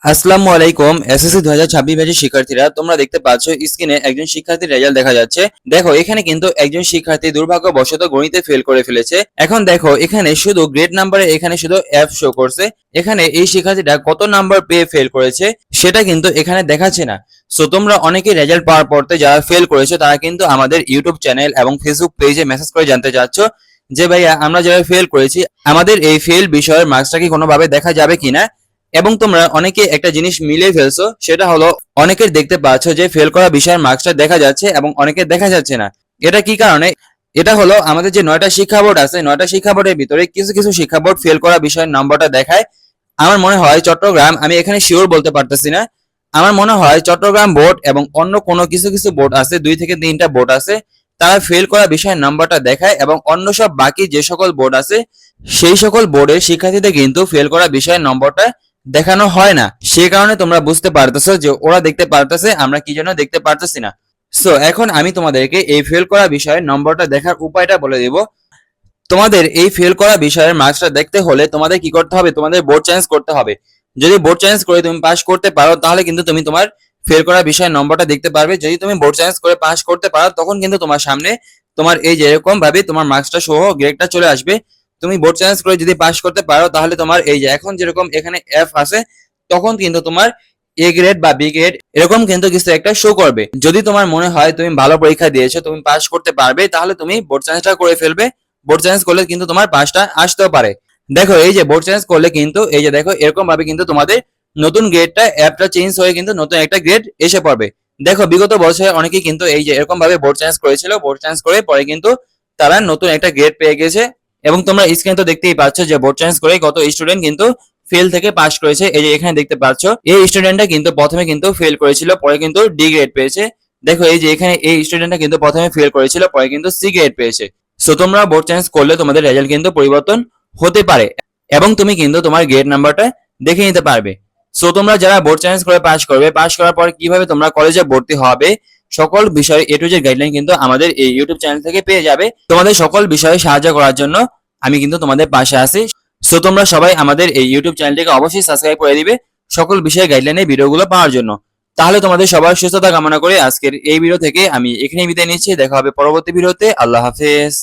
আসসালামু আলাইকুম। এসএসসি 2026 ব্যাচের শিক্ষার্থীরা, তোমরা দেখতে পাচ্ছ স্ক্রিনে একজন শিক্ষার্থীর রেজাল্ট দেখা যাচ্ছে। দেখো এখানে কিন্তু একজন শিক্ষার্থী দুর্ভাগ্যবশত গণিতে ফেল করে ফেলেছে। এখন দেখো এখানে শুধু গ্রেড নাম্বারে এখানে শুধু এফ শো করছে। এখানে এই শিক্ষার্থীটা কত নাম্বার পেয়ে ফেল করেছে সেটা কিন্তু এখানে দেখাচ্ছে না। সো তোমরা অনেকেই রেজাল্ট পাওয়ার পর যারা ফেল করেছো তারা কিন্তু আমাদের ইউটিউব চ্যানেল এবং ফেসবুক পেজে মেসেজ করে জানতে চাচ্ছ যে ভাইয়া আমরা যারা ফেল করেছি আমাদের এই ফেল বিষয়ের মার্কসটা কি কোনোভাবে দেখা যাবে কিনা। এবং তোমরা অনেকে একটা জিনিস মিলিয়ে ফেলছো, সেটা হলো অনেকের দেখতে পাচ্ছ যে ফেল করা বিষয়ের মার্কসটা দেখা যাচ্ছে এবং অনেকের দেখা যাচ্ছে না। এটা কি কারণে? এটা হলো আমাদের যে 9টা শিক্ষা বোর্ড আছে, 9টা শিক্ষা বোর্ডের ভিতরে কিছু কিছু শিক্ষা বোর্ড ফেল করা বিষয়ের নম্বরটা দেখায়। আমার মনে হয় চট্টগ্রাম, আমি এখানে শিওর বলতে পারতেছি না, আমার মনে হয় চট্টগ্রাম বোর্ড এবং অন্য কোনো কিছু কিছু বোর্ড আছে, 2 থেকে 3টা বোর্ড আছে, তারা ফেল করা বিষয়ের নাম্বারটা দেখায় এবং অন্য সব বাকি যে সকল বোর্ড আছে সেই সকল বোর্ডের শিক্ষার্থীদের কিন্তু ফেল করা বিষয়ের নম্বরটা দেখানো হয় না। সে কারণে তোমরা বুঝতে পারতেছো যে ওরা দেখতে পারতেছে, আমরা কি জন্য দেখতে পারতেছি না। সো এখন আমি তোমাদেরকে এই ফেল করা বিষয়ের নম্বরটা দেখার উপায়টা বলে দিব। তোমাদের এই ফেল করা বিষয়ের মার্কসটা দেখতে হলে তোমাদের কি করতে হবে, তোমাদের বোর্ড চেঞ্জ করতে হবে। যদি বোর্ড চেঞ্জ করে তুমি পাস করতে পারো তাহলে কিন্তু তুমি তোমার ফেল করা বিষয়ের নম্বরটা দেখতে পারবে। যদি তুমি বোর্ড চেঞ্জ করে পাস করতে পারো তখন কিন্তু তোমার সামনে তোমার এই যেরকম ভাবে তোমার মার্কসটা সহ গ্রেডটা চলে আসবে। তুমি বোর্ড চেঞ্জ করে যদি পাস করতে পারো তাহলে তোমার এই যে এখন যেরকম এখানে এফ আছে, তখন কিন্তু তোমার এ গ্রেড বা বি গ্রেড এরকম কিন্তু কিছু একটা শো করবে। যদি তোমার মনে হয় তুমি ভালো পরীক্ষা দিয়েছো, তুমি পাস করতে পারবে, তাহলে তুমি বোর্ড চেঞ্জটা করে ফেলবে। বোর্ড চেঞ্জ করলে কিন্তু তোমার পাসটা আসতেও পারে। দেখো এই যে বোর্ড চেঞ্জ করলে কিন্তু এই যে দেখো এরকম ভাবে কিন্তু তোমাদের নতুন গ্রেডটা অ্যাপটা চেঞ্জ হয়ে কিন্তু নতুন একটা গ্রেড এসে পড়বে। দেখো বিগত বছরে অনেকেই কিন্তু এই যে এরকম ভাবে বোর্ড চেঞ্জ করেছিল, বোর্ড চেঞ্জ করে পরে কিন্তু তারা নতুন একটা গ্রেড পেয়ে গেছে। এবং তোমরা স্ক্রিনে তো দেখতেই পাচ্ছ যে বোর্ড চেঞ্জ করে কত স্টুডেন্ট কিন্তু ফেল থেকে পাস করেছে। এই যে এখানে দেখতে পাচ্ছ এই স্টুডেন্টটা কিন্তু প্রথমে কিন্তু ফেল করেছিল, পরে কিন্তু ডি গ্রেড পেয়েছে। দেখো এই যে এখানে এই স্টুডেন্টটা কিন্তু প্রথমে ফেল করেছিল, পরে কিন্তু সি গ্রেড পেয়েছে। সো তোমরা বোর্ড চেঞ্জ করলে তোমাদের রেজাল্ট কিন্তু পরিবর্তন হতে পারে এবং তুমি কিন্তু তোমার গ্রেড নাম্বারটা দেখে নিতে পারবে। সো তোমরা যারা বোর্ড চেঞ্জ করে পাস করবে, পাস করার পর কিভাবে তোমরা কলেজে ভর্তি হবে সকল বিষয়ে এ টু জেড গাইডলাইন কিন্তু আমাদের এই ইউটিউব চ্যানেল থেকে পেয়ে যাবে। তোমাদের সকল বিষয়ে সাহায্য করার জন্য আমি কিন্তু তোমাদের পাশে আছি। সো তোমরা সবাই আমাদের এই ইউটিউব চ্যানেলটিকে অবশ্যই সাবস্ক্রাইব করে দিবে সকল বিষয়ে গাইডলাইনের ভিডিওগুলো পাওয়ার জন্য। তাহলে তোমাদের সবার সুস্থতা কামনা করে আজকের এই ভিডিও থেকে আমি এখানেই বিদায় নিচ্ছি। দেখা হবে পরবর্তী ভিডিওতে। আল্লাহ হাফেজ।